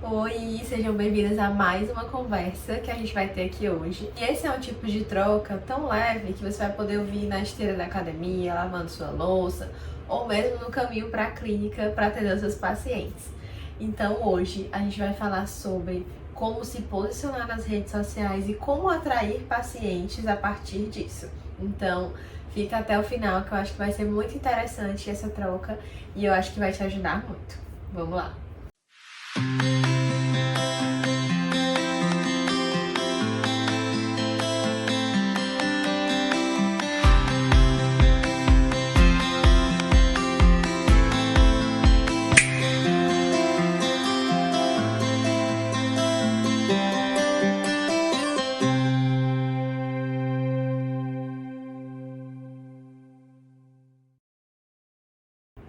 Oi, sejam bem-vindas a mais uma conversa que a gente vai ter aqui hoje. E esse é um tipo de troca tão leve que você vai poder ouvir na esteira da academia, lavando sua louça, ou mesmo no caminho para a clínica para atender os seus pacientes. Então hoje a gente vai falar sobre como se posicionar nas redes sociais e como atrair pacientes a partir disso. Então fica até o final que eu acho que vai ser muito interessante essa troca e eu acho que vai te ajudar muito. Vamos lá!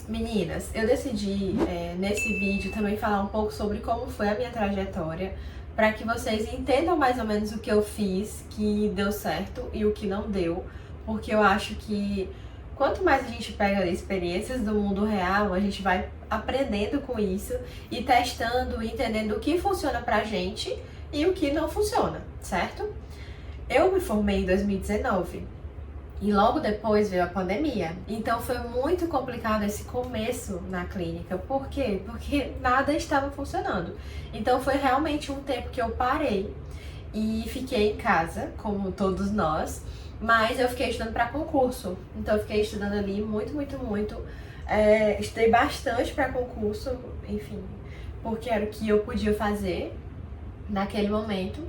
Meninas, eu decidi nesse vídeo também falar um pouco sobre como foi a minha trajetória, para que vocês entendam mais ou menos o que eu fiz, que deu certo e o que não deu, porque eu acho que quanto mais a gente pega experiências do mundo real, a gente vai aprendendo com isso e testando, entendendo o que funciona pra gente e o que não funciona, certo? Eu me formei em 2019. E logo depois veio a pandemia. Então foi muito complicado esse começo na clínica. Por quê? Porque nada estava funcionando. Então foi realmente um tempo que eu parei e fiquei em casa, como todos nós, mas eu fiquei estudando para concurso. Então eu fiquei estudando ali muito. Estudei bastante para concurso, enfim, porque era o que eu podia fazer naquele momento.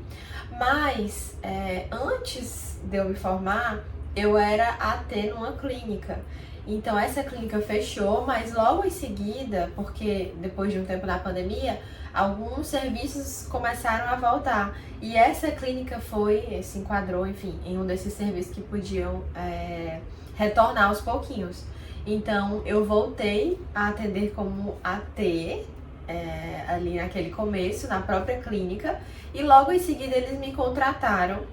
Mas antes de eu me formar, eu era AT numa clínica. Então essa clínica fechou, mas logo em seguida, porque depois de um tempo da pandemia, alguns serviços começaram a voltar. E essa clínica se enquadrou, enfim, em um desses serviços que podiam retornar aos pouquinhos. Então eu voltei a atender como AT, ali naquele começo, na própria clínica, e logo em seguida eles me contrataram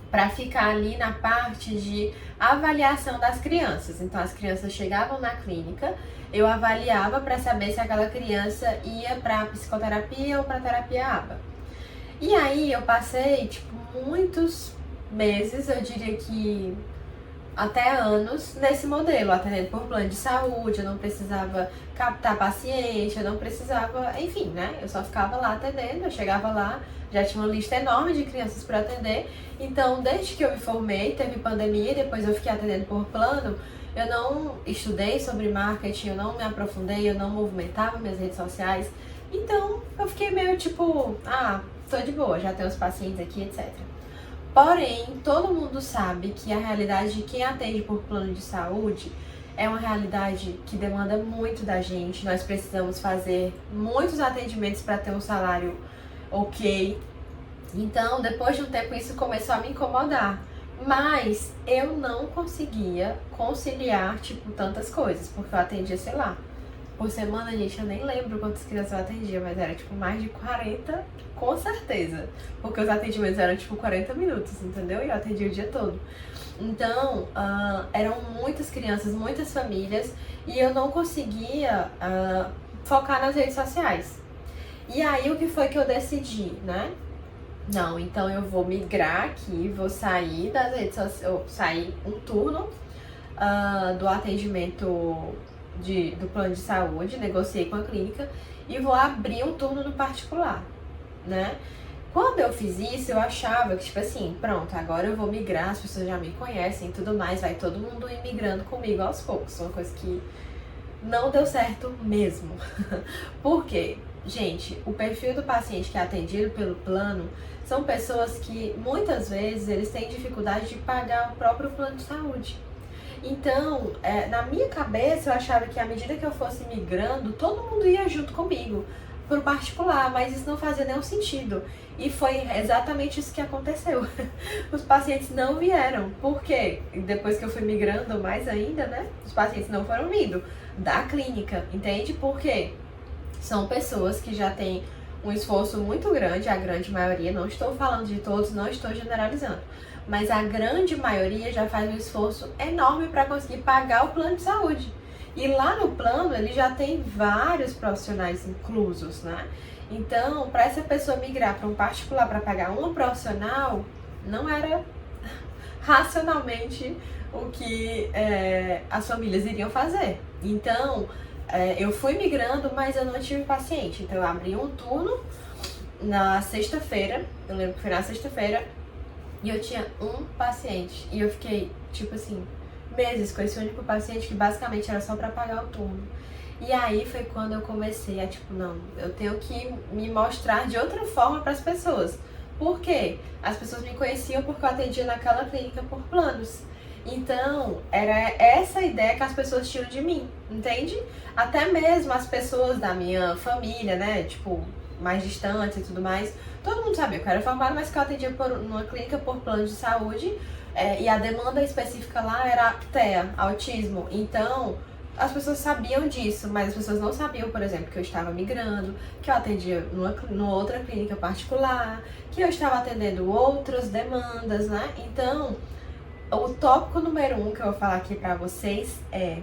para ficar ali na parte de avaliação das crianças. Então as crianças chegavam na clínica, eu avaliava para saber se aquela criança ia para psicoterapia ou para terapia ABA. E aí eu passei muitos meses, eu diria que até anos, nesse modelo, atendendo por plano de saúde. Eu não precisava captar paciente, eu não precisava, enfim, né? Eu só ficava lá atendendo, eu chegava lá, já tinha uma lista enorme de crianças para atender. Então, desde que eu me formei, teve pandemia, depois eu fiquei atendendo por plano, eu não estudei sobre marketing, eu não me aprofundei, eu não movimentava minhas redes sociais. Então, eu fiquei meio tô de boa, já tenho os pacientes aqui, etc. Porém, todo mundo sabe que a realidade de quem atende por plano de saúde é uma realidade que demanda muito da gente. Nós precisamos fazer muitos atendimentos para ter um salário ok. Então, depois de um tempo, isso começou a me incomodar. Mas eu não conseguia conciliar, tantas coisas, porque eu atendia, sei lá, por semana, gente, eu nem lembro quantas crianças eu atendia, mas era mais de 40, com certeza. Porque os atendimentos eram 40 minutos, entendeu? E eu atendia o dia todo. Então, eram muitas crianças, muitas famílias, e eu não conseguia focar nas redes sociais. E aí, o que foi que eu decidi, né? Não, então eu vou migrar aqui, vou sair das redes sociais, sair um turno do atendimento do plano de saúde, negociei com a clínica e vou abrir um turno no particular, né? Quando eu fiz isso, eu achava que, pronto, agora eu vou migrar, as pessoas já me conhecem e tudo mais, vai todo mundo ir migrando comigo aos poucos. Uma coisa que não deu certo mesmo. Por quê? Gente, o perfil do paciente que é atendido pelo plano são pessoas que, muitas vezes, eles têm dificuldade de pagar o próprio plano de saúde. Então, na minha cabeça, eu achava que à medida que eu fosse migrando, todo mundo ia junto comigo pro particular, mas isso não fazia nenhum sentido. E foi exatamente isso que aconteceu. Os pacientes não vieram. Por quê? Depois que eu fui migrando mais ainda, né? Os pacientes não foram vindo da clínica, entende? Por quê? São pessoas que já têm um esforço muito grande, a grande maioria, não estou falando de todos, não estou generalizando, mas a grande maioria já faz um esforço enorme para conseguir pagar o plano de saúde. E lá no plano ele já tem vários profissionais inclusos, né? Então, para essa pessoa migrar para um particular para pagar uma profissional, não era racionalmente o que as famílias iriam fazer. Então, eu fui migrando, mas eu não tive paciente. Então, eu abri um turno na sexta-feira, eu lembro que foi na sexta-feira, e eu tinha um paciente. E eu fiquei, tipo assim, meses com esse único paciente que basicamente era só pra pagar o turno. E aí foi quando eu comecei a, tipo, não, eu tenho que me mostrar de outra forma para as pessoas. Por quê? As pessoas me conheciam porque eu atendia naquela clínica por planos. Então, era essa ideia que as pessoas tinham de mim, entende? Até mesmo as pessoas da minha família, né, tipo, mais distantes e tudo mais, todo mundo sabia que eu era formada, mas que eu atendia numa clínica por plano de saúde, e a demanda específica lá era TEA, autismo. Então, as pessoas sabiam disso, mas as pessoas não sabiam, por exemplo, que eu estava migrando, que eu atendia numa outra clínica particular, que eu estava atendendo outras demandas, né? Então, o tópico número 1 que eu vou falar aqui pra vocês é: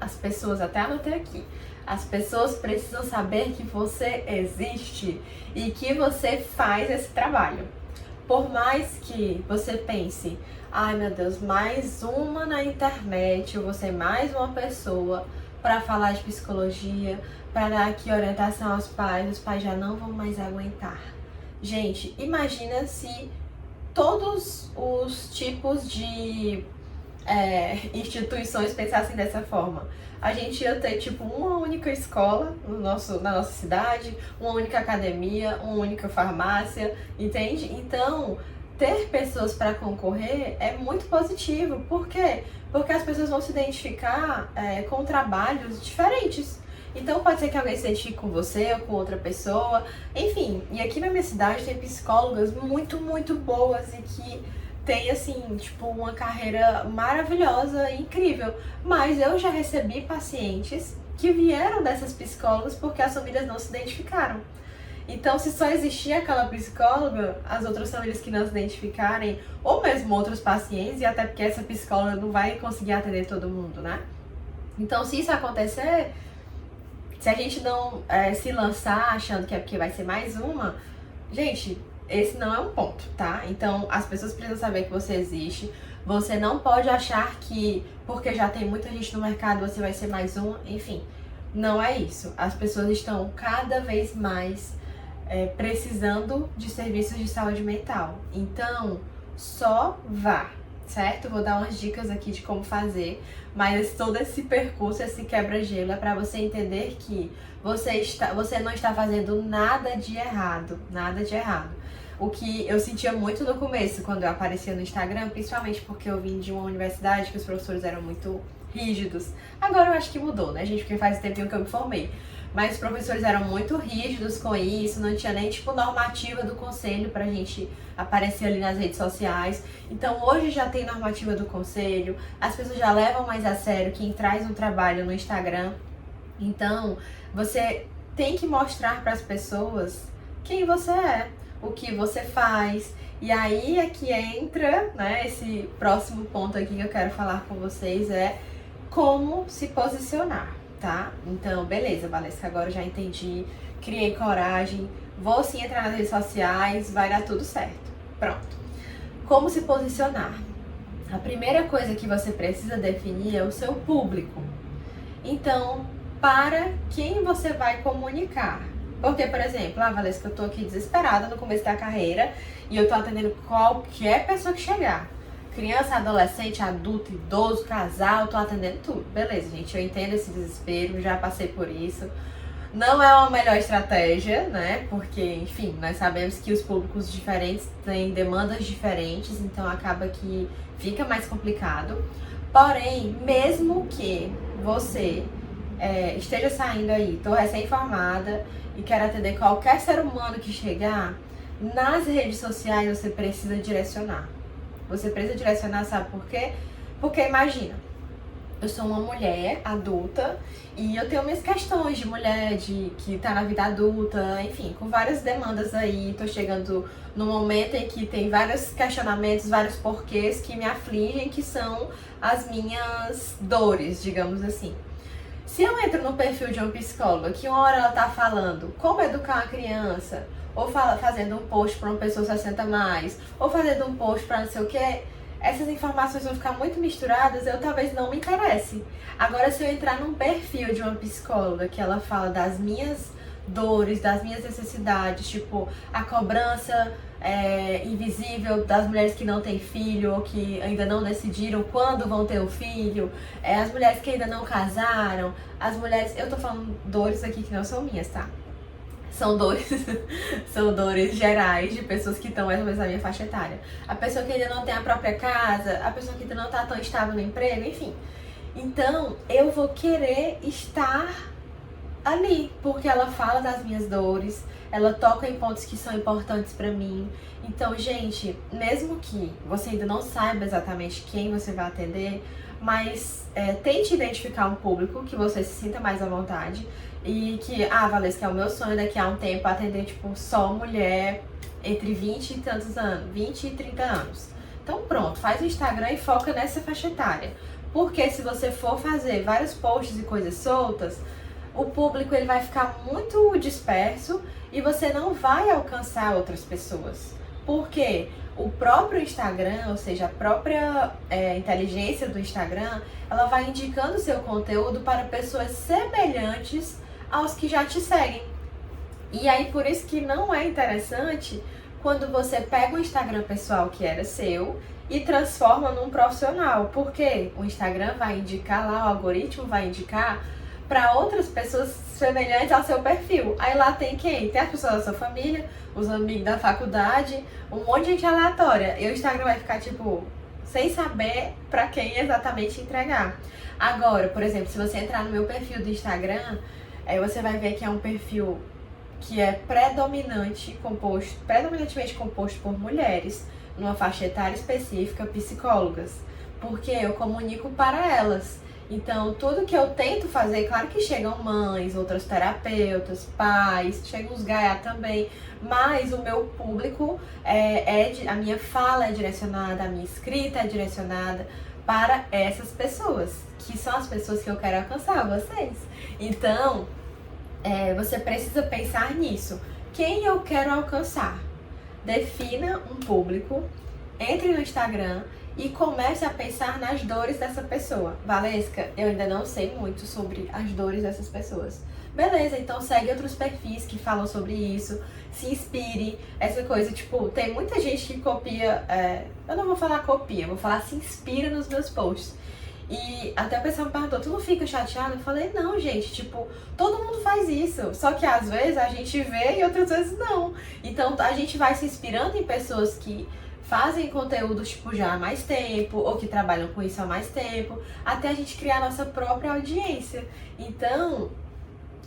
as pessoas, até anotei aqui, as pessoas precisam saber que você existe e que você faz esse trabalho. Por mais que você pense, ai meu Deus, mais uma na internet, eu vou ser mais uma pessoa para falar de psicologia, para dar aqui orientação aos pais, os pais já não vão mais aguentar. Gente, imagina se todos os tipos de instituições pensassem dessa forma. A gente ia ter tipo uma única escola na nossa cidade, uma única academia, uma única farmácia, entende? Então, ter pessoas para concorrer é muito positivo. Por quê? Porque as pessoas vão se identificar com trabalhos diferentes. Então pode ser que alguém se identifique com você ou com outra pessoa, enfim. E aqui na minha cidade tem psicólogas muito, muito boas e que tem, assim, tipo, uma carreira maravilhosa e incrível. Mas eu já recebi pacientes que vieram dessas psicólogas porque as famílias não se identificaram. Então, se só existia aquela psicóloga, as outras famílias que não se identificarem, ou mesmo outros pacientes, e até porque essa psicóloga não vai conseguir atender todo mundo, né? Então, se isso acontecer, se a gente não se lançar achando que é porque vai ser mais uma, gente, esse não é um ponto, tá? Então, as pessoas precisam saber que você existe. Você não pode achar que porque já tem muita gente no mercado você vai ser mais uma. Enfim, não é isso. As pessoas estão cada vez mais precisando de serviços de saúde mental. Então, só vá, certo? Vou dar umas dicas aqui de como fazer, mas todo esse percurso, esse quebra-gelo é para você entender que você não está fazendo nada de errado, nada de errado. O que eu sentia muito no começo, quando eu aparecia no Instagram, principalmente porque eu vim de uma universidade que os professores eram muito rígidos. Agora eu acho que mudou, né, gente? Porque faz tempo que eu me formei. Mas os professores eram muito rígidos com isso, não tinha nem, tipo, normativa do conselho pra gente aparecer ali nas redes sociais. Então hoje já tem normativa do conselho, as pessoas já levam mais a sério quem traz um trabalho no Instagram. Então, você tem que mostrar para as pessoas quem você é, o que você faz. E aí é que entra, né, esse próximo ponto aqui que eu quero falar com vocês, é como se posicionar, tá? Então, beleza, Valesca, agora eu já entendi, criei coragem, vou sim entrar nas redes sociais, vai dar tudo certo. Pronto. Como se posicionar? A primeira coisa que você precisa definir é o seu público. Então, para quem você vai comunicar? Porque, por exemplo, Valesca, eu tô aqui desesperada no começo da carreira e eu tô atendendo qualquer pessoa que chegar. Criança, adolescente, adulto, idoso, casal, tô atendendo tudo. Beleza, gente, eu entendo esse desespero, já passei por isso. Não é uma melhor estratégia, né? Porque, enfim, nós sabemos que os públicos diferentes têm demandas diferentes, então acaba que fica mais complicado. Porém, mesmo que você esteja saindo aí, tô recém-formada e quero atender qualquer ser humano que chegar, nas redes sociais você precisa direcionar. Você precisa direcionar, sabe por quê? Porque imagina, eu sou uma mulher adulta e eu tenho minhas questões de mulher, que tá na vida adulta, enfim, com várias demandas aí. Tô chegando no momento em que tem vários questionamentos, vários porquês que me afligem, que são as minhas dores, digamos assim. Se eu entro no perfil de uma psicóloga que uma hora ela tá falando como educar uma criança, ou fazendo um post para uma pessoa 60 mais, ou fazendo um post para não sei o que, essas informações vão ficar muito misturadas, eu talvez não me interesse. Agora, se eu entrar num perfil de uma psicóloga que ela fala das minhas dores, das minhas necessidades, tipo a cobrança invisível das mulheres que não têm filho ou que ainda não decidiram quando vão ter o filho, as mulheres que ainda não casaram, as mulheres, eu tô falando dores aqui que não são minhas, tá? São dores, são dores gerais de pessoas que estão mais ou menos na minha faixa etária. A pessoa que ainda não tem a própria casa, a pessoa que ainda não está tão estável no emprego, enfim. Então, eu vou querer estar ali, porque ela fala das minhas dores, ela toca em pontos que são importantes pra mim. Então, gente, mesmo que você ainda não saiba exatamente quem você vai atender, mas tente identificar um público que você se sinta mais à vontade e que, Valesca, é o meu sonho daqui a um tempo atender, tipo, só mulher entre 20 e tantos anos, 20 e 30 anos. Então pronto, faz o Instagram e foca nessa faixa etária. Porque se você for fazer vários posts e coisas soltas, o público ele vai ficar muito disperso e você não vai alcançar outras pessoas. Porque o próprio Instagram, ou seja, a própria inteligência do Instagram, ela vai indicando o seu conteúdo para pessoas semelhantes aos que já te seguem. E aí, por isso que não é interessante quando você pega o Instagram pessoal que era seu e transforma num profissional. Porque o Instagram vai indicar lá, o algoritmo vai indicar para outras pessoas semelhantes ao seu perfil. Aí lá tem quem? Tem as pessoas da sua família, os amigos da faculdade, um monte de gente aleatória. E o Instagram vai ficar, tipo, sem saber para quem exatamente entregar. Agora, por exemplo, se você entrar no meu perfil do Instagram, você vai ver que é um perfil que é predominantemente composto por mulheres, numa faixa etária específica, psicólogas. Porque eu comunico para elas. Então, tudo que eu tento fazer, claro que chegam mães, outras terapeutas, pais, chegam os gaiá também, mas o meu público, a minha fala é direcionada, a minha escrita é direcionada para essas pessoas, que são as pessoas que eu quero alcançar, vocês. Então, você precisa pensar nisso. Quem eu quero alcançar? Defina um público, entre no Instagram e comece a pensar nas dores dessa pessoa. Valesca, eu ainda não sei muito sobre as dores dessas pessoas. Beleza, então segue outros perfis que falam sobre isso, se inspire, essa coisa, tipo, tem muita gente que copia, eu não vou falar copia, vou falar se inspira nos meus posts. E até o pessoal me perguntou, tu não fica chateada? Eu falei, não, gente, tipo, todo mundo faz isso. Só que às vezes a gente vê e outras vezes não. Então a gente vai se inspirando em pessoas que fazem conteúdo tipo já há mais tempo ou que trabalham com isso há mais tempo, até a gente criar a nossa própria audiência. Então,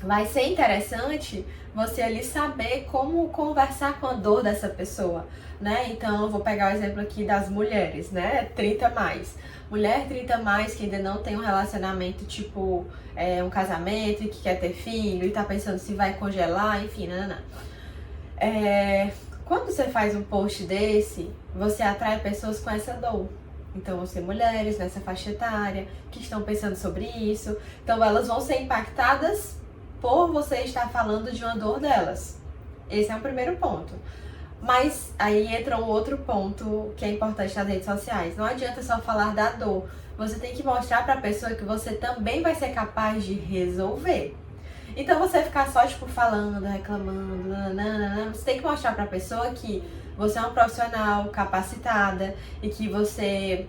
vai ser interessante você ali saber como conversar com a dor dessa pessoa, né? Então, eu vou pegar o exemplo aqui das mulheres, né? 30 mais. Mulher 30 mais que ainda não tem um relacionamento tipo um casamento e que quer ter filho e tá pensando se vai congelar, enfim, não. Quando você faz um post desse, você atrai pessoas com essa dor. Então, vão ser mulheres nessa faixa etária que estão pensando sobre isso. Então, elas vão ser impactadas por você estar falando de uma dor delas. Esse é um primeiro ponto. Mas aí entra um outro ponto que é importante nas redes sociais. Não adianta só falar da dor. Você tem que mostrar para a pessoa que você também vai ser capaz de resolver. Então você ficar só, tipo, falando, reclamando, você tem que mostrar pra pessoa que você é uma profissional capacitada e que você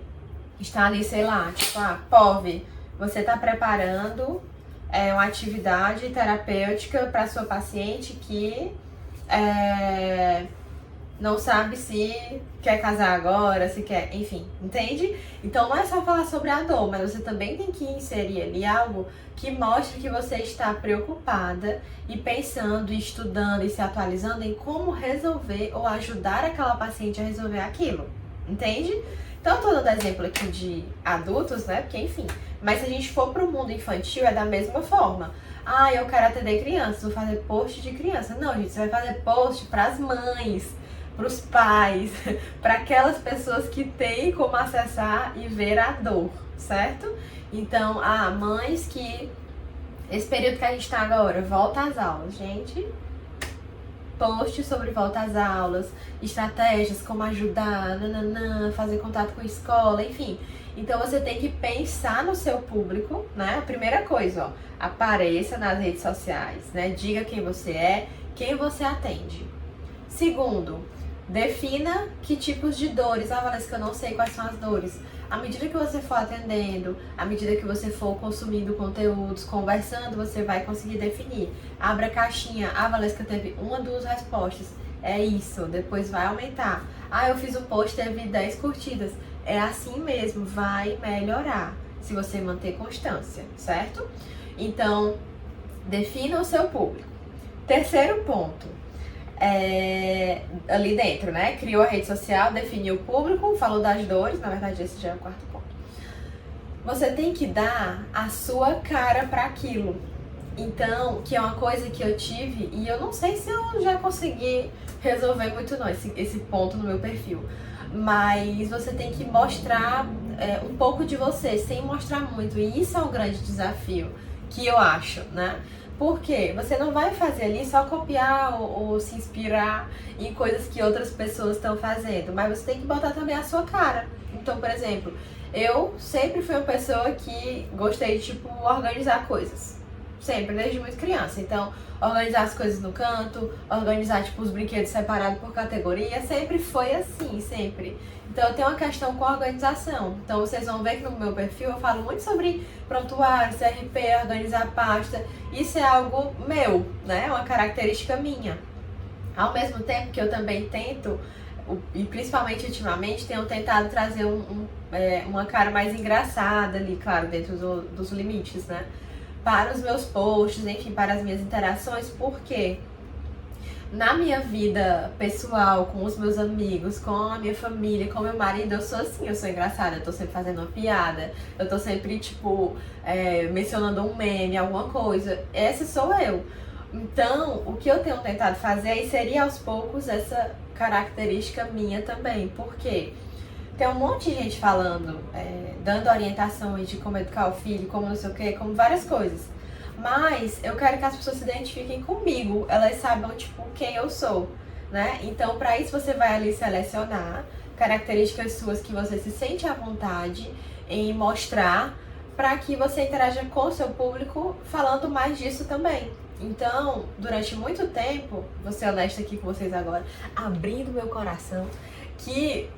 está ali, sei lá, tipo, POV, você tá preparando uma atividade terapêutica para sua paciente que não sabe se quer casar agora, se quer, enfim, entende? Então não é só falar sobre a dor, mas você também tem que inserir ali algo que mostre que você está preocupada e pensando, e estudando e se atualizando em como resolver ou ajudar aquela paciente a resolver aquilo, entende? Então eu tô dando exemplo aqui de adultos, né, porque enfim, mas se a gente for pro mundo infantil é da mesma forma. Eu quero atender crianças, vou fazer post de criança. Não, gente, você vai fazer post pras mães, para os pais, para aquelas pessoas que têm como acessar e ver a dor, certo? Então, mães que Esse período que a gente tá agora, volta às aulas, gente. Post sobre volta às aulas, estratégias, como ajudar, nananã, fazer contato com a escola, enfim. Então você tem que pensar no seu público, né? A primeira coisa, ó, apareça nas redes sociais, né? Diga quem você é, quem você atende. Segundo, defina que tipos de dores. Ah, Valesca, que eu não sei quais são as dores. À medida que você for atendendo, à medida que você for consumindo conteúdos, conversando, você vai conseguir definir. Abra a caixinha. Ah, Valesca, teve 1 ou 2 respostas. É isso, depois vai aumentar. Ah, eu fiz um post, teve 10 curtidas. É assim mesmo, vai melhorar se você manter constância, certo? Então, defina o seu público. Terceiro ponto. Ali dentro, né? Criou a rede social, definiu o público, falou das dores, na verdade esse já é o quarto ponto. Você tem que dar a sua cara para aquilo. Então, que é uma coisa que eu tive e eu não sei se eu já consegui resolver muito não, esse ponto no meu perfil. Mas você tem que mostrar um pouco de você, sem mostrar muito. E isso é um grande desafio, que eu acho, né? Porque você não vai fazer ali só copiar ou se inspirar em coisas que outras pessoas estão fazendo, mas você tem que botar também a sua cara. Então, por exemplo, eu sempre fui uma pessoa que gostei de, tipo, organizar coisas. Sempre, desde muito criança. Então, organizar as coisas no canto, organizar, tipo, os brinquedos separados por categoria, sempre foi assim, sempre. Então, eu tenho uma questão com a organização. Então, vocês vão ver que no meu perfil eu falo muito sobre prontuário, CRP, organizar pasta. Isso é algo meu, né? É uma característica minha. Ao mesmo tempo que eu também tento, e principalmente ultimamente, tenho tentado trazer uma cara mais engraçada ali, claro, dentro dos limites, né? Para os meus posts, enfim, para as minhas interações, porque na minha vida pessoal, com os meus amigos, com a minha família, com meu marido, eu sou assim, eu sou engraçada, eu tô sempre fazendo uma piada, eu tô sempre, tipo, mencionando um meme, alguma coisa. Essa sou eu. Então, o que eu tenho tentado fazer é inserir aos poucos essa característica minha também, porque tem um monte de gente falando, dando orientações de como educar o filho, como não sei o que, como várias coisas. Mas eu quero que as pessoas se identifiquem comigo, elas saibam, tipo, quem eu sou, né? Então, pra isso você vai ali selecionar características suas que você se sente à vontade em mostrar, pra que você interaja com o seu público falando mais disso também. Então, durante muito tempo, vou ser honesta aqui com vocês agora, abrindo meu coração, que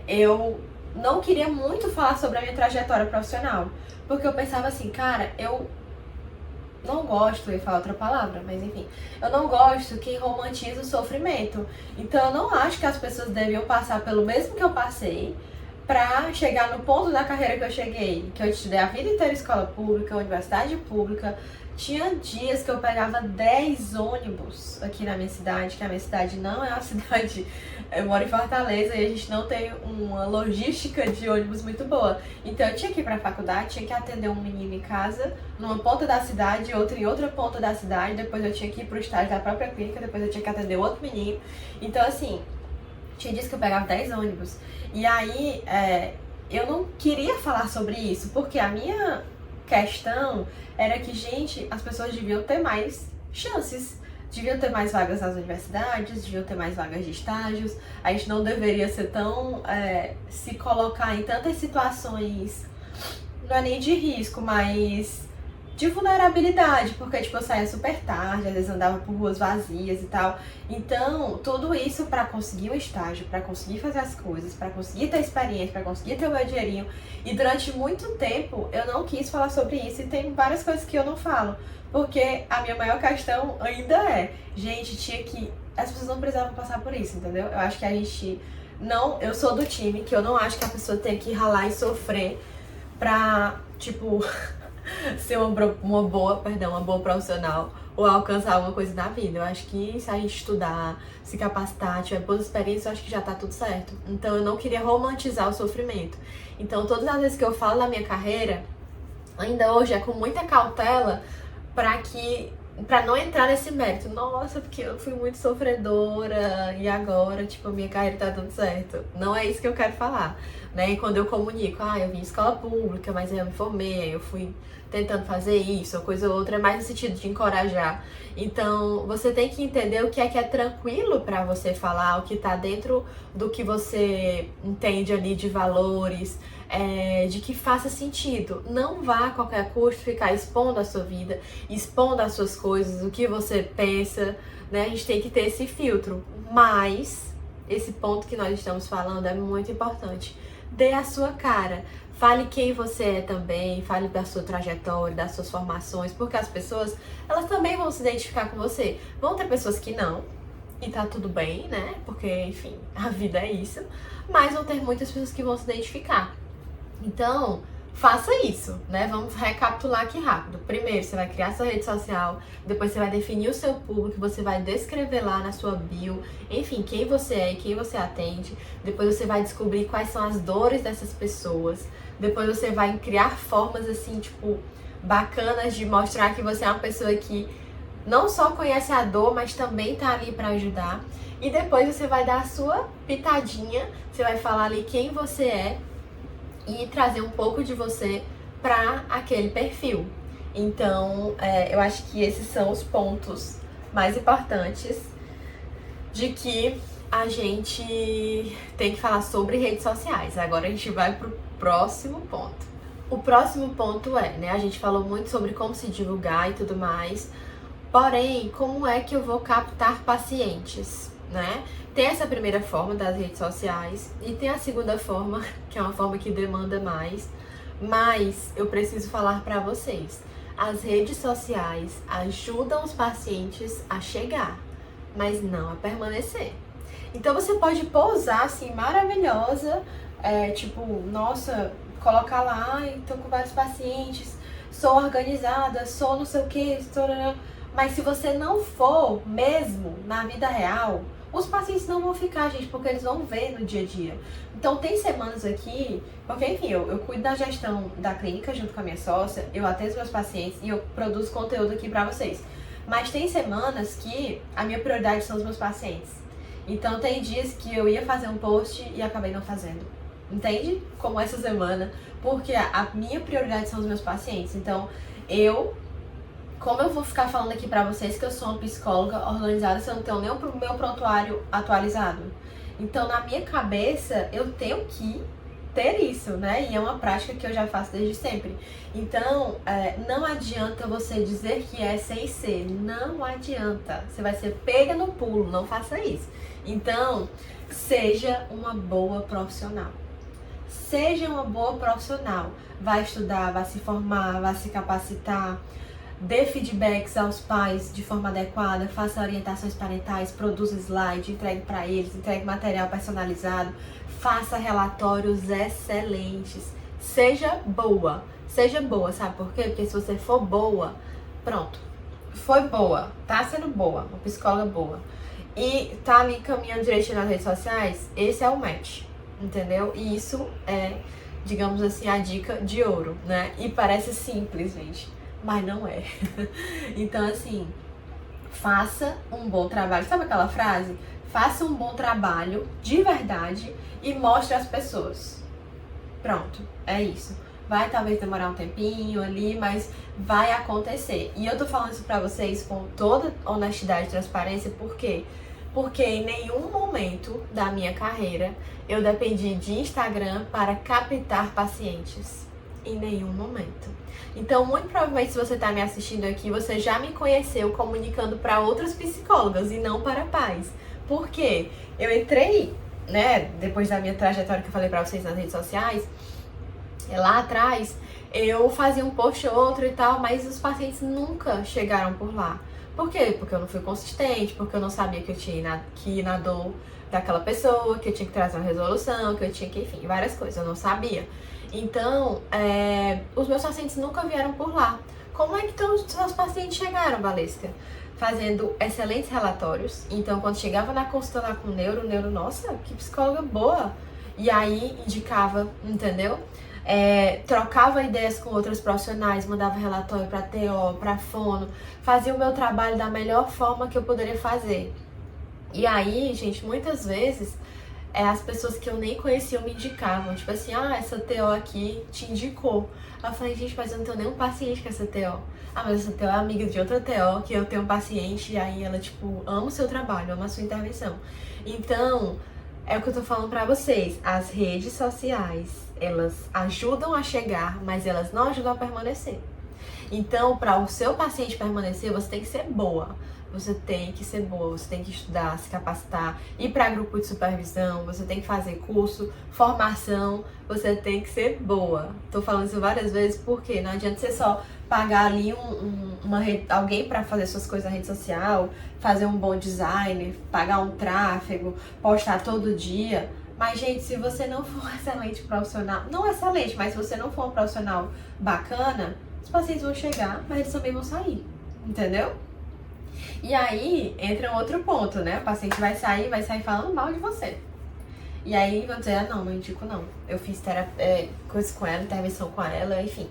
eu não queria muito falar sobre a minha trajetória profissional. Porque eu pensava assim, cara, eu não gosto, eu ia falar outra palavra, mas enfim. Eu não gosto que romantiza o sofrimento. Então eu não acho que as pessoas deviam passar pelo mesmo que eu passei pra chegar no ponto da carreira que eu cheguei. Que eu estudei a vida inteira em escola pública, universidade pública. Tinha dias que eu pegava 10 ônibus aqui na minha cidade, que a minha cidade não é uma cidade... Eu moro em Fortaleza e a gente não tem uma logística de ônibus muito boa. Então eu tinha que ir pra faculdade, tinha que atender um menino em casa, numa ponta da cidade, outro em outra ponta da cidade. Depois eu tinha que ir pro estágio da própria clínica, depois eu tinha que atender outro menino. Então assim, tinha dias que eu pegava 10 ônibus. E aí, eu não queria falar sobre isso, porque a minha questão era que, gente, as pessoas deviam ter mais chances. Deviam ter mais vagas nas universidades, deviam ter mais vagas de estágios. A gente não deveria ser tão... se colocar em tantas situações, não é nem de risco, mas de vulnerabilidade, porque, tipo, eu saía super tarde, às vezes andava por ruas vazias e tal. Então, tudo isso pra conseguir um estágio, pra conseguir fazer as coisas, pra conseguir ter experiência, pra conseguir ter o meu dinheirinho. E durante muito tempo, eu não quis falar sobre isso e tem várias coisas que eu não falo. Porque a minha maior questão ainda gente, tinha que... As pessoas não precisavam passar por isso, entendeu? Eu acho que a gente não... Eu sou do time que eu não acho que a pessoa tem que ralar e sofrer pra, tipo, ser uma boa profissional ou alcançar alguma coisa na vida. Eu acho que se a gente estudar, se capacitar, tiver boas experiências, eu acho que já tá tudo certo. Então eu não queria romantizar o sofrimento. Então todas as vezes que eu falo da minha carreira, ainda hoje é com muita cautela, pra não entrar nesse mérito. Nossa, porque eu fui muito sofredora e agora, tipo, a minha carreira tá dando certo. Não é isso que eu quero falar. né? E quando eu comunico, eu vim em escola pública, mas aí eu me formei, aí eu fui tentando fazer isso, uma coisa ou outra, é mais no sentido de encorajar. Então, você tem que entender o que é tranquilo pra você falar, o que tá dentro do que você entende ali de valores, de que faça sentido. Não vá a qualquer custo ficar expondo a sua vida, expondo as suas coisas, o que você pensa, né? A gente tem que ter esse filtro. Mas esse ponto que nós estamos falando é muito importante. Dê a sua cara. Fale quem você é também, fale da sua trajetória, das suas formações, porque as pessoas, elas também vão se identificar com você. Vão ter pessoas que não, e tá tudo bem, né? Porque, enfim, a vida é isso. Mas vão ter muitas pessoas que vão se identificar. Então, faça isso, né? Vamos recapitular aqui rápido. Primeiro, você vai criar sua rede social, depois você vai definir o seu público, você vai descrever lá na sua bio, enfim, quem você é e quem você atende. Depois você vai descobrir quais são as dores dessas pessoas. Depois você vai criar formas, assim, tipo, bacanas de mostrar que você é uma pessoa que não só conhece a dor, mas também tá ali pra ajudar. E depois você vai dar a sua pitadinha, você vai falar ali quem você é, e trazer um pouco de você para aquele perfil. Então, eu acho que esses são os pontos mais importantes de que a gente tem que falar sobre redes sociais. Agora a gente vai pro próximo ponto. O próximo ponto né, a gente falou muito sobre como se divulgar e tudo mais, porém, como é que eu vou captar pacientes, né? Tem essa primeira forma das redes sociais e tem a segunda forma, que é uma forma que demanda mais, mas eu preciso falar para vocês. As redes sociais ajudam os pacientes a chegar, mas não a permanecer. Então você pode pousar assim, maravilhosa, tipo, nossa, colocar lá, tô com vários pacientes, sou organizada, sou não sei o que, mas se você não for mesmo na vida real, os pacientes não vão ficar, gente, porque eles vão ver no dia a dia. Então tem semanas aqui, porque enfim, eu cuido da gestão da clínica junto com a minha sócia, eu atendo meus pacientes e eu produzo conteúdo aqui pra vocês. Mas tem semanas que a minha prioridade são os meus pacientes. Então tem dias que eu ia fazer um post e acabei não fazendo. Entende? Como essa semana. Porque a minha prioridade são os meus pacientes. Então como eu vou ficar falando aqui pra vocês que eu sou uma psicóloga organizada se eu não tenho nem o meu prontuário atualizado? Então, na minha cabeça, eu tenho que ter isso, né? E é uma prática que eu já faço desde sempre. Então, não adianta você dizer que é sem ser. Não adianta. Você vai ser pega no pulo, não faça isso. Então, seja uma boa profissional. Seja uma boa profissional. Vai estudar, vai se formar, vai se capacitar. Dê feedbacks aos pais de forma adequada, faça orientações parentais, produza slide, entregue para eles, entregue material personalizado, faça relatórios excelentes. Seja boa, sabe por quê? Porque se você for boa, pronto, foi boa, tá sendo boa, uma psicóloga boa, e tá ali caminhando direitinho nas redes sociais, esse é o match, entendeu? E isso é, digamos assim, a dica de ouro, né? E parece simples, gente, mas não é. Então, assim, faça um bom trabalho. Sabe aquela frase? Faça um bom trabalho de verdade e mostre às pessoas. Pronto, é isso. Vai talvez demorar um tempinho ali, mas vai acontecer. E eu tô falando isso pra vocês com toda honestidade e transparência, por quê? Porque em nenhum momento da minha carreira eu dependi de Instagram para captar pacientes. Em nenhum momento. Então, muito provavelmente, se você está me assistindo aqui, você já me conheceu comunicando para outras psicólogas e não para pais. Por quê? Eu entrei, né, depois da minha trajetória que eu falei para vocês nas redes sociais, lá atrás, eu fazia um post ou outro e tal, mas os pacientes nunca chegaram por lá. Por quê? Porque eu não fui consistente, porque eu não sabia que eu tinha que ir na dor daquela pessoa, que eu tinha que trazer uma resolução, que eu tinha que, enfim, várias coisas, eu não sabia. Então, os meus pacientes nunca vieram por lá. Como é que os seus pacientes chegaram, Valesca? Fazendo excelentes relatórios. Então, quando chegava na consulta lá com o neuro, nossa, que psicóloga boa. E aí, indicava, entendeu? Trocava ideias com outros profissionais, mandava relatório para TO, para fono, fazia o meu trabalho da melhor forma que eu poderia fazer. E aí, gente, muitas vezes as pessoas que eu nem conhecia me indicavam. Tipo assim, essa TO aqui te indicou. Aí eu falei, gente, mas eu não tenho nenhum paciente com essa TO. Mas essa TO é amiga de outra TO, que eu tenho um paciente, e aí ela, tipo, ama o seu trabalho, ama a sua intervenção. Então, é o que eu tô falando pra vocês. As redes sociais, elas ajudam a chegar, mas elas não ajudam a permanecer. Então, para o seu paciente permanecer, você tem que ser boa. Você tem que ser boa, você tem que estudar, se capacitar, ir para grupo de supervisão, você tem que fazer curso, formação, você tem que ser boa. Tô falando isso várias vezes porque não adianta você só pagar ali alguém para fazer suas coisas na rede social, fazer um bom design, pagar um tráfego, postar todo dia. Mas, gente, se você não for um excelente profissional, não excelente, mas se você não for um profissional bacana, os pacientes vão chegar, mas eles também vão sair, entendeu? E aí entra um outro ponto, né? O paciente vai sair falando mal de você. E aí vão dizer, não indico não. Eu fiz coisa com ela, intervenção com ela, enfim.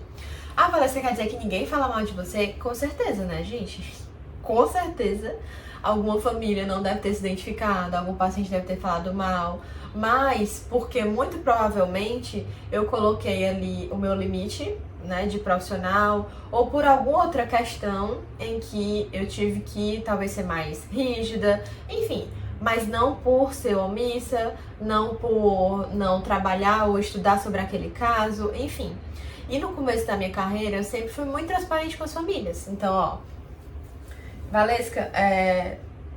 Valesca, quer dizer que ninguém fala mal de você? Com certeza, né, gente? Com certeza. Alguma família não deve ter se identificado, algum paciente deve ter falado mal. Mas, porque muito provavelmente eu coloquei ali o meu limite, né, de profissional, ou por alguma outra questão em que eu tive que talvez ser mais rígida, enfim, mas não por ser omissa, não por não trabalhar ou estudar sobre aquele caso, enfim. E no começo da minha carreira eu sempre fui muito transparente com as famílias. Então, Valesca,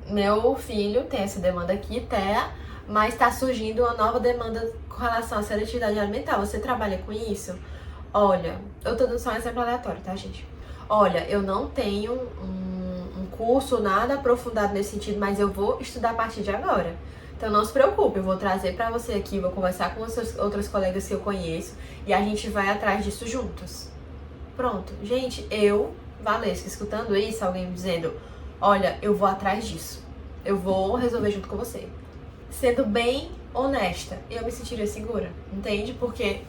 meu filho tem essa demanda aqui, TEA, mas tá surgindo uma nova demanda com relação à seletividade alimentar. Você trabalha com isso? Olha, eu tô dando só um exemplo aleatório, tá, gente? Olha, eu não tenho um curso, nada aprofundado nesse sentido, mas eu vou estudar a partir de agora. Então não se preocupe, eu vou trazer pra você aqui, vou conversar com os outros colegas que eu conheço e a gente vai atrás disso juntos. Pronto. Gente, Valesca, escutando isso, alguém me dizendo, olha, eu vou atrás disso. Eu vou resolver junto com você. Sendo bem honesta, eu me sentiria segura, entende? Porque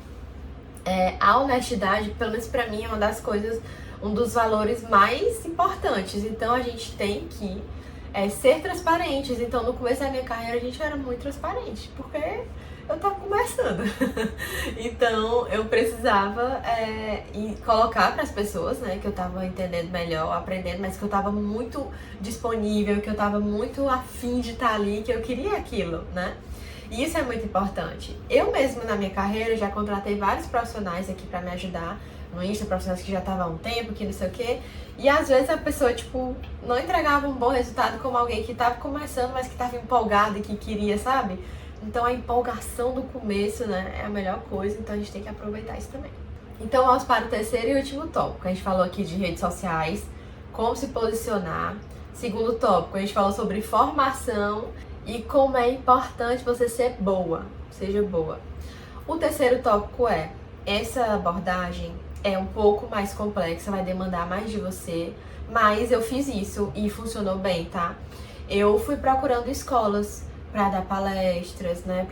a honestidade, pelo menos pra mim, é uma das coisas, um dos valores mais importantes. Então a gente tem que ser transparentes. Então no começo da minha carreira a gente era muito transparente, porque eu tava começando. Então eu precisava colocar para as pessoas, né, que eu tava entendendo melhor, aprendendo, mas que eu tava muito disponível, que eu tava muito afim de estar ali, que eu queria aquilo, né? E isso é muito importante. Eu mesma na minha carreira já contratei vários profissionais aqui pra me ajudar no Insta, profissionais que já estavam há um tempo, que não sei o quê. E às vezes a pessoa, tipo, não entregava um bom resultado como alguém que tava começando, mas que tava empolgada e que queria, sabe? Então a empolgação do começo, né, é a melhor coisa, então a gente tem que aproveitar isso também. Então vamos para o terceiro e último tópico. A gente falou aqui de redes sociais, como se posicionar. Segundo tópico, a gente falou sobre formação e como é importante você ser boa, seja boa. O terceiro tópico essa abordagem é um pouco mais complexa, vai demandar mais de você, mas eu fiz isso e funcionou bem, tá? Eu fui procurando escolas para dar palestras, né?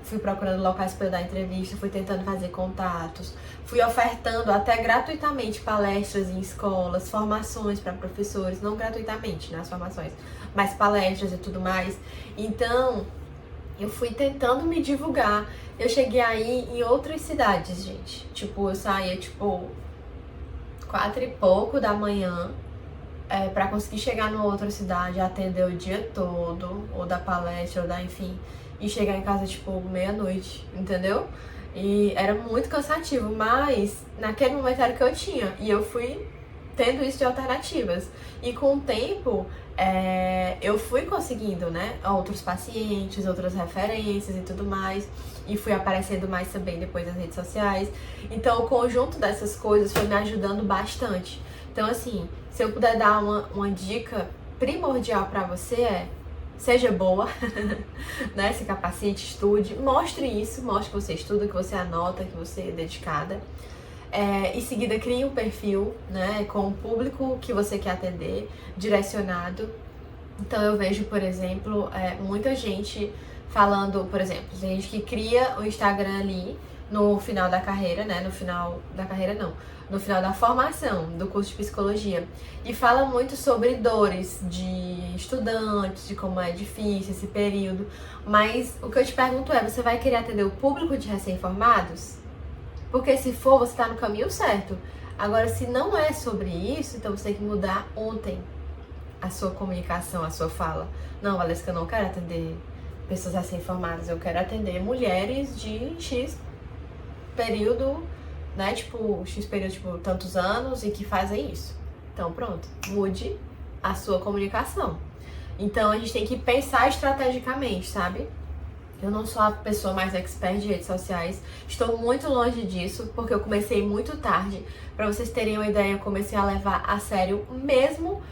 Fui procurando locais para eu dar entrevista, fui tentando fazer contatos, fui ofertando até gratuitamente palestras em escolas, formações para professores, não gratuitamente, né, as formações, mas palestras e tudo mais. Então, eu fui tentando me divulgar. Eu cheguei aí em outras cidades, gente. Tipo, eu saía, 4 e pouco da manhã, pra conseguir chegar numa outra cidade, atender o dia todo, ou dar palestra, ou dar, enfim, e chegar em casa, meia-noite, entendeu? E era muito cansativo, mas naquele momento era o que eu tinha, e eu fui tendo isso de alternativas. E com o tempo, eu fui conseguindo, né, outros pacientes, outras referências e tudo mais, e fui aparecendo mais também depois nas redes sociais. Então o conjunto dessas coisas foi me ajudando bastante. Então assim, se eu puder dar uma dica primordial pra você seja boa, né, se capacite, estude, mostre isso, mostre que você estuda, que você anota, que você é dedicada. Em seguida, crie um perfil, né, com o público que você quer atender, direcionado. Então eu vejo, por exemplo, muita gente falando, por exemplo, tem gente que cria o Instagram ali, no final da carreira, né? No final da carreira não, no final da formação do curso de psicologia. E fala muito sobre dores de estudantes, de como é difícil esse período. Mas o que eu te pergunto é, você vai querer atender o público de recém-formados? Porque se for, você tá no caminho certo. Agora, se não é sobre isso, então você tem que mudar ontem a sua comunicação, a sua fala. Não, Valesca, eu não quero atender pessoas recém-formadas, eu quero atender mulheres de X período, né, tipo, X período, tipo, tantos anos e que fazem isso. Então, pronto, mude a sua comunicação. Então, a gente tem que pensar estrategicamente, sabe? Eu não sou a pessoa mais expert de redes sociais, estou muito longe disso, porque eu comecei muito tarde. Pra vocês terem uma ideia, eu comecei a levar a sério mesmo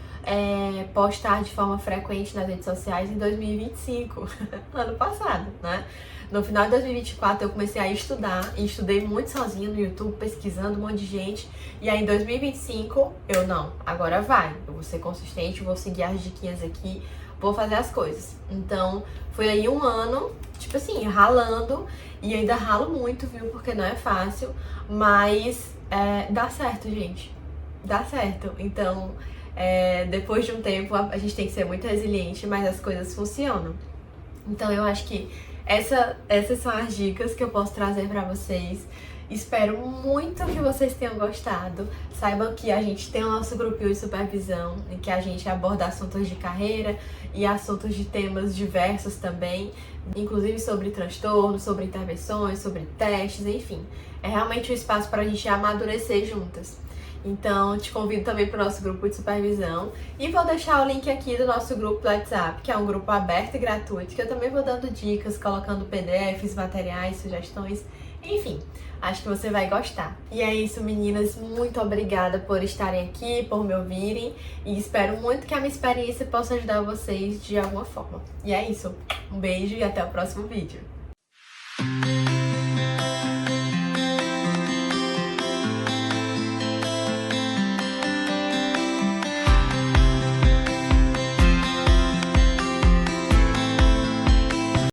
postar de forma frequente nas redes sociais em 2025, ano passado, né? No final de 2024 eu comecei a estudar, e estudei muito sozinha no YouTube, pesquisando um monte de gente. E aí em 2025 eu não, agora vai, eu vou ser consistente, vou seguir as diquinhas aqui, vou fazer as coisas. Então foi aí um ano, tipo assim, ralando, e ainda ralo muito, viu, porque não é fácil, mas dá certo, gente, dá certo. Então depois de um tempo a gente tem que ser muito resiliente, mas as coisas funcionam. Então eu acho que essas são as dicas que eu posso trazer pra vocês. Espero muito que vocês tenham gostado. Saibam que a gente tem o nosso grupinho de supervisão, em que a gente aborda assuntos de carreira e assuntos de temas diversos também, inclusive sobre transtornos, sobre intervenções, sobre testes, enfim. É realmente um espaço para a gente amadurecer juntas. Então, te convido também para o nosso grupo de supervisão e vou deixar o link aqui do nosso grupo do WhatsApp, que é um grupo aberto e gratuito, que eu também vou dando dicas, colocando PDFs, materiais, sugestões, enfim, acho que você vai gostar. E é isso, meninas, muito obrigada por estarem aqui, por me ouvirem e espero muito que a minha experiência possa ajudar vocês de alguma forma. E é isso, um beijo e até o próximo vídeo.